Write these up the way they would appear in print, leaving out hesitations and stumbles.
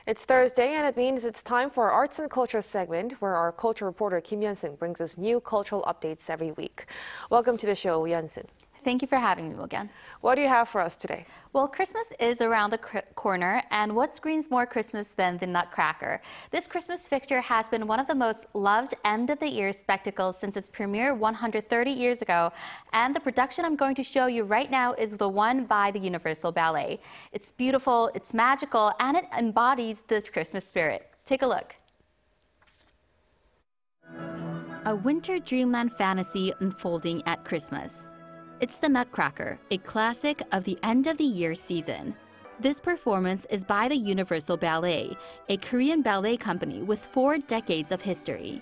It's Thursday, and it means it's time for our Arts and Culture segment, where our culture reporter Kim Yeon-seung brings us new cultural updates every week. Welcome to the show, Yeon-seung. Thank you for having me again. What do you have for us today? Well, Christmas is around the corner, and what screams more Christmas than the Nutcracker? This Christmas fixture has been one of the most loved end-of-the-year spectacles since its premiere 130 years ago, and the production I'm going to show you right now is the one by the Universal Ballet. It's beautiful, it's magical, and it embodies the Christmas spirit. Take a look. A winter dreamland fantasy unfolding at Christmas. It's the Nutcracker, a classic of the end-of-the-year season. This performance is by the Universal Ballet, a Korean ballet company with 4 decades of history.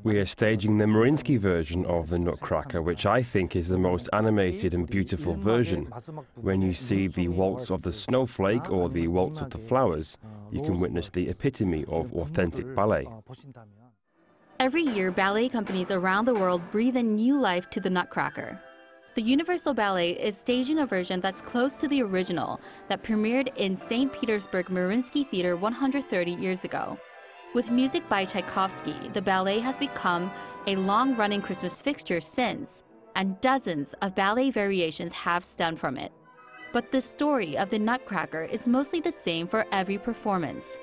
We are staging the Mariinsky version of the Nutcracker, which I think is the most animated and beautiful version. When you see the waltz of the snowflake or the waltz of the flowers, you can witness the epitome of authentic ballet. Every year, ballet companies around the world breathe a new life to the Nutcracker. The Universal Ballet is staging a version that's close to the original that premiered in St. Petersburg Mariinsky Theater 130 years ago. With music by Tchaikovsky, the ballet has become a long-running Christmas fixture since, and dozens of ballet variations have stemmed from it. But the story of the Nutcracker is mostly the same for every performance.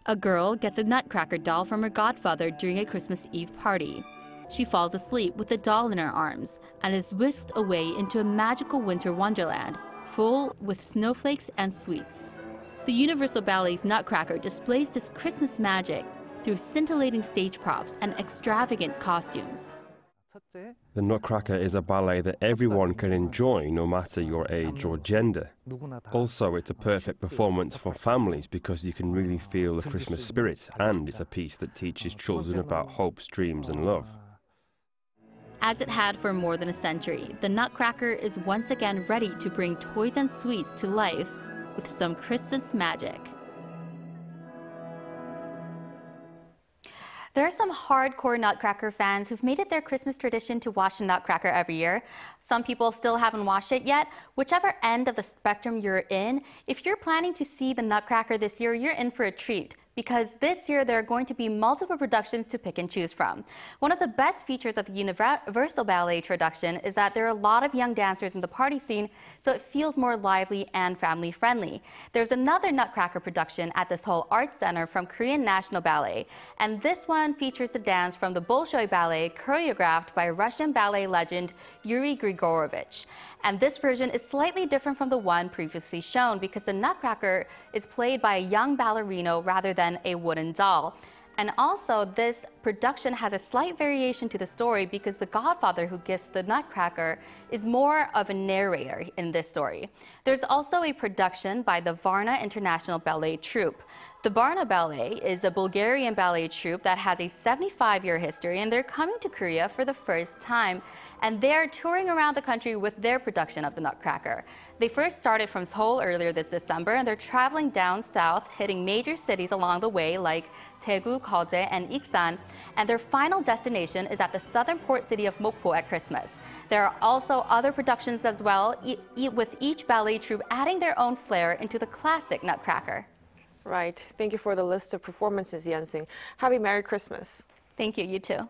A girl gets a Nutcracker doll from her godfather during a Christmas Eve party. She falls asleep with the doll in her arms and is whisked away into a magical winter wonderland, full with snowflakes and sweets. The Universal Ballet's Nutcracker displays this Christmas magic through scintillating stage props and extravagant costumes. The Nutcracker is a ballet that everyone can enjoy, no matter your age or gender. Also, it's a perfect performance for families because you can really feel the Christmas spirit, and it's a piece that teaches children about hopes, dreams, and love. As it had for more than a century, the Nutcracker is once again ready to bring toys and sweets to life with some Christmas magic. There are some hardcore Nutcracker fans who've made it their Christmas tradition to watch the Nutcracker every year. Some people still haven't watched it yet. Whichever end of the spectrum you're in, if you're planning to see the Nutcracker this year, you're in for a treat. Because this year there are going to be multiple productions to pick and choose from. One of the best features of the Universal Ballet production is that there are a lot of young dancers in the party scene, so it feels more lively and family friendly. There's another Nutcracker production at the Seoul Arts Center from Korean National Ballet, and this one features the dance from the Bolshoi Ballet choreographed by Russian ballet legend Yuri Grigorovich. And this version is slightly different from the one previously shown because the Nutcracker is played by a young ballerino rather than a wooden doll. And also, this production has a slight variation to the story because the godfather who gifts the Nutcracker is more of a narrator in this story. There's also a production by the Varna International Ballet Troupe. The Varna Ballet is a Bulgarian ballet troupe that has a 75-year history, and they're coming to Korea for the first time. And they're touring around the country with their production of the Nutcracker. They first started from Seoul earlier this December, and they're traveling down south, hitting major cities along the way like Daegu, Geoje, and Iksan. And their final destination is at the southern port city of Mokpo at Christmas. There are also other productions as well, with each ballet troupe adding their own flair into the classic Nutcracker. Right. Thank you for the list of performances, Yeon-seung. Happy Merry Christmas. Thank you. You too.